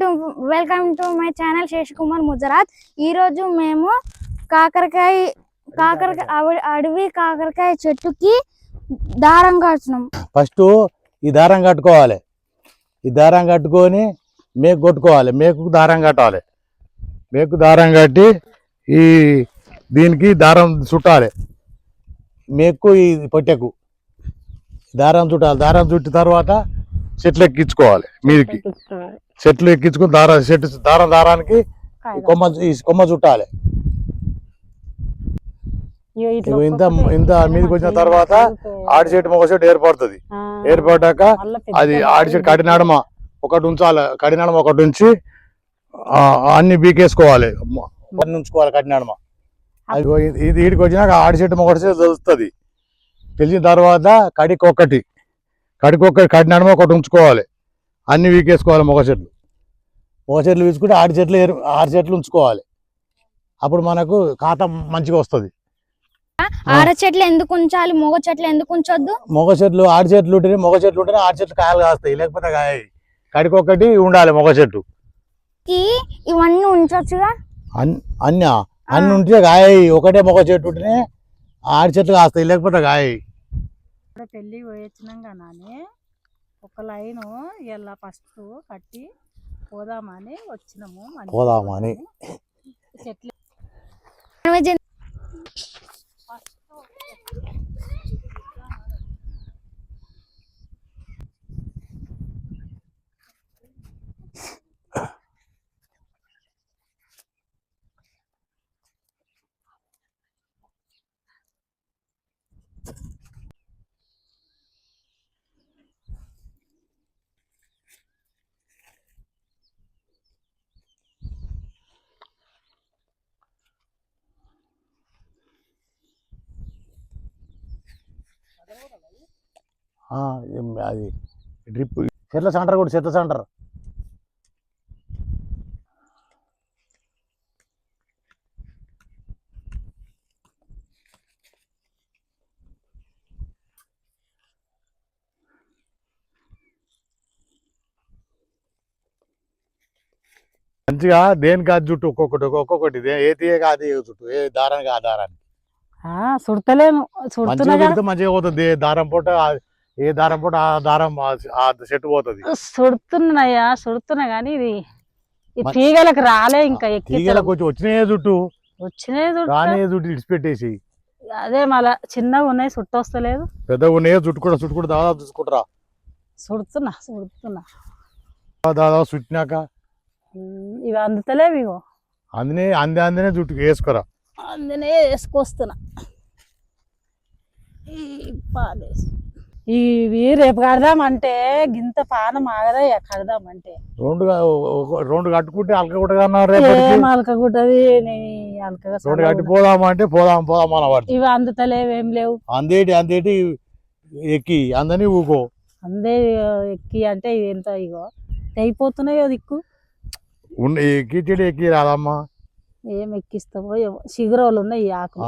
Welcome to my channel Seshakumar ముజరాత్. ఈ రోజు మేము కాకరకాయ అడవి కాకరకాయ చెట్టుకి దారం కడుతున్నాం. ఫస్ట్ ఈ దారం కట్టుకోవాలి. ఈ దారం కట్టుకొని మేకు కొట్టుకోవాలి. మేకు దారం కట్టాలి. మేకు దారం కట్టి ఈ దీనికి దారం చుట్టాలి. మేకు ఈ పొట్టెకు దారం చుట్టాలి. దారం చుట్టిన తర్వాత చెట్లు ఎక్కించుకోవాలి. మీదికి చెట్లు ఎక్కించుకుని దారానికి కొమ్మ చుట్టాలి. ఇంత మీదకి వచ్చిన తర్వాత ఆడి చెట్టు మొగ చెట్టు ఏర్పడుతుంది. ఏర్పడ్డాక అది ఆడి చెట్టు కడినడమ ఒకటి ఉంచాలి. కడినడమ ఒకటి ఉంచి అన్ని బీకేసుకోవాలి. అన్ని ఉంచుకోవాలి కడినడమ. అది ఇది ఈడికి వచ్చినాక ఆడి చెట్టు మొగటి చెట్టు తెలుస్తుంది. తెలిసిన తర్వాత కడికొక్కటి కడినడమ ఒకటి ఉంచుకోవాలి. అన్ని వీకేసుకోవాలి. మొగ చెట్లు వీసుకుంటే ఆడి చెట్లు ఉంచుకోవాలి. అప్పుడు మనకు ఖాతా మంచిగా వస్తుంది. ఆడ చెట్లు ఎందుకు ఉంచాలి, మొగ చెట్లు ఎందుకు ఉంచొద్దు? మొగ చెట్లు ఆడి చెట్లు ఉంటేనే మొగ చెట్లు ఉంటేనే ఆడి చెట్లు కాయలు కాస్తాయి. లేకపోతే కాయ కడికొక్కటి ఉండాలి. మొగ చెట్టు ఇవన్నీ ఉంచొచ్చుగా. అన్ని ఉంటే కాయ ఒకటే మొగ చెట్టు ఉంటేనే ఆడి చెట్లు కాస్తాయి. లేకపోతే కాయ పెళ్ళి పోయొచ్చినాక నానే ఒక లైను ఇలా ఫస్ట్ కట్టి పోదామని వచ్చినాము. చెట్లు అది డ్రిప్ చెట్ల సెంటర్ కూడా చెట్ల సెంటర్ మంచిగా దేనికి అది చుట్టూ ఒక్కొక్కటి ఏ తీయగా అది చుట్టూ ఏ దారానికి ఆ దారానికి సుడతలేను మంచిగా పోతుంది. దారం పూట ఏ దారం పూట ఆ దారం ఆ చెట్టు పోతుంది. సుడుతున్నా కానీ ఇది తీగలకు రాలే. ఇంకా తీగలకు వచ్చి వచ్చినాయే చుట్టూ రానే చుట్టూ ఇడిచిపెట్టేసి అదే మళ్ళా చిన్నగా ఉన్నాయి చుట్టూ వస్తలేదు. పెద్దగా ఉన్నాయే చుట్టుకుంటూ దాదాపు చూసుకుంటారా. సుడుతున్నా దాదాపు చుట్టినాక ఇవి అందుతలేవు. ఇగో అందే చుట్టూ వేసుకోరా. అందునే వేసుకొస్తున్నా. ఇవి రేపు కడదామంటే గింత పానం ఆగదా కడదామంటే రెండు కట్టుకుంటే అలకగుట్టది. రెండు కట్టి పోదామంటే పోదాం ఇవి అందుతలేవు. ఏం లేవు. అందేటి ఎక్కి అందని ఊకో అందే ఎక్కి అంటే ఇది ఎంత ఇగో తెగిపోతున్నాయో దిక్కు ఎక్కి రాదమ్మా. ఏం ఎక్కిస్తావో ఏమో. శిగరోలు ఉన్నాయి ఈ ఆకు.